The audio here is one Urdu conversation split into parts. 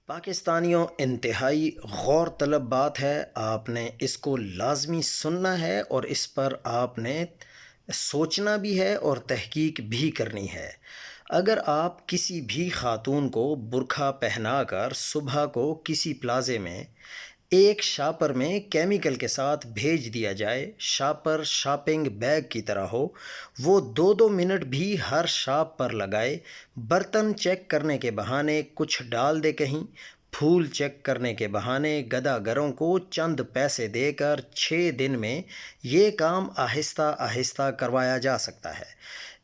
پاکستانیوں انتہائی غور طلب بات ہے، آپ نے اس کو لازمی سننا ہے اور اس پر آپ نے سوچنا بھی ہے اور تحقیق بھی کرنی ہے۔ اگر آپ کسی بھی خاتون کو برقع پہنا کر صبح کو کسی پلازے میں ایک شاپر میں کیمیکل کے ساتھ بھیج دیا جائے، شاپر شاپنگ بیگ کی طرح ہو، وہ 2 منٹ بھی ہر شاپ پر لگائے، برتن چیک کرنے کے بہانے کچھ ڈال دے کہیں، پھول چیک کرنے کے بہانے گداگروں کو چند پیسے دے کر 6 دن میں یہ کام آہستہ آہستہ کروایا جا سکتا ہے۔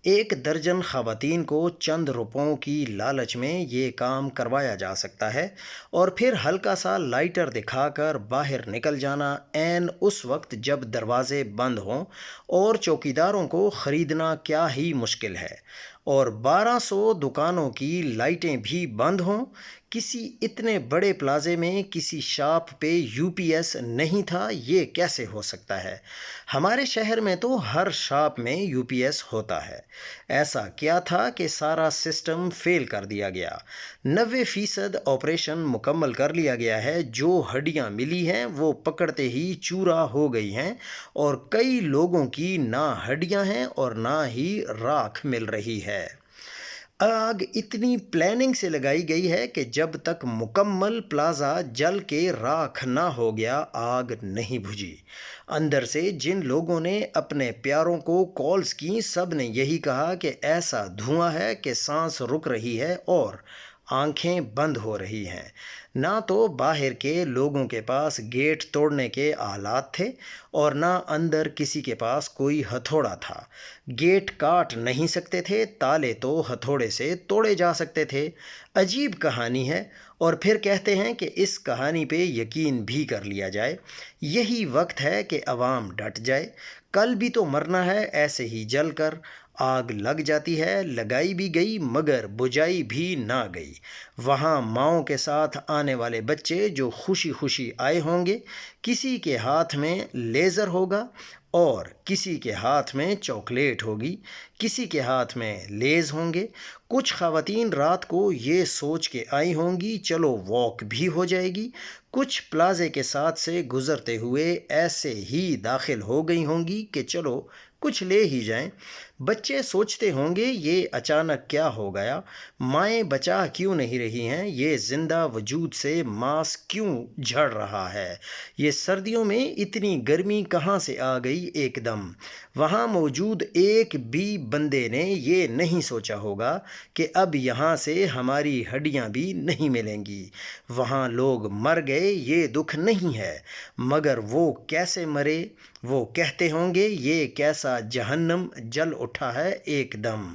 1 درجن خواتین کو چند روپوں کی لالچ میں یہ کام کروایا جا سکتا ہے اور پھر ہلکا سا لائٹر دکھا کر باہر نکل جانا عین اس وقت جب دروازے بند ہوں اور چوکیداروں کو خریدنا کیا ہی مشکل ہے اور 1200 دکانوں کی لائٹیں بھی بند ہوں۔ کسی اتنے بڑے پلازے میں کسی شاپ پہ یو پی ایس نہیں تھا، یہ کیسے ہو سکتا ہے؟ ہمارے شہر میں تو ہر شاپ میں یو پی ایس ہوتا ہے۔ ایسا کیا تھا کہ سارا سسٹم فیل کر دیا گیا؟ 90% آپریشن مکمل کر لیا گیا ہے، جو ہڈیاں ملی ہیں وہ پکڑتے ہی چورا ہو گئی ہیں اور کئی لوگوں کی نہ ہڈیاں ہیں اور نہ ہی راکھ مل رہی ہے۔ آگ اتنی پلاننگ سے لگائی گئی ہے کہ جب تک مکمل پلازا جل کے راکھ نہ ہو گیا آگ نہیں بجھی۔ اندر سے جن لوگوں نے اپنے پیاروں کو کالز کی، سب نے یہی کہا کہ ایسا دھواں ہے کہ سانس رک رہی ہے اور آنکھیں بند ہو رہی ہیں۔ نہ تو باہر کے لوگوں کے پاس گیٹ توڑنے کے آلات تھے اور نہ اندر کسی کے پاس کوئی ہتھوڑا تھا۔ گیٹ کاٹ نہیں سکتے تھے، تالے تو ہتھوڑے سے توڑے جا سکتے تھے۔ عجیب کہانی ہے اور پھر کہتے ہیں کہ اس کہانی پہ یقین بھی کر لیا جائے۔ یہی وقت ہے کہ عوام ڈٹ جائے۔ کل بھی تو مرنا ہے ایسے ہی جل کر۔ آگ لگ جاتی ہے، لگائی بھی گئی مگر بجھائی بھی نہ گئی۔ وہاں ماؤں کے ساتھ آنے والے بچے جو خوشی خوشی آئے ہوں گے، کسی کے ہاتھ میں لیزر ہوگا اور کسی کے ہاتھ میں چاکلیٹ ہوگی، کسی کے ہاتھ میں لیز ہوں گے۔ کچھ خواتین رات کو یہ سوچ کے آئی ہوں گی چلو واک بھی ہو جائے گی، کچھ پلازے کے ساتھ سے گزرتے ہوئے ایسے ہی داخل ہو گئی ہوں گی کہ چلو کچھ لے ہی جائیں۔ بچے سوچتے ہوں گے یہ اچانک کیا ہو گیا، مائیں بچا کیوں نہیں رہی ہیں، یہ زندہ وجود سے ماسک کیوں جھڑ رہا ہے، یہ سردیوں میں اتنی گرمی کہاں سے آ گئی ایک دم۔ وہاں موجود ایک بھی بندے نے یہ نہیں سوچا ہوگا کہ اب یہاں سے ہماری ہڈیاں بھی نہیں ملیں گی۔ وہاں لوگ مر گئے، یہ دکھ نہیں ہے، مگر وہ کیسے مرے؟ وہ کہتے ہوں گے یہ کیسا جہنم جل اٹھا ہے ایک دم۔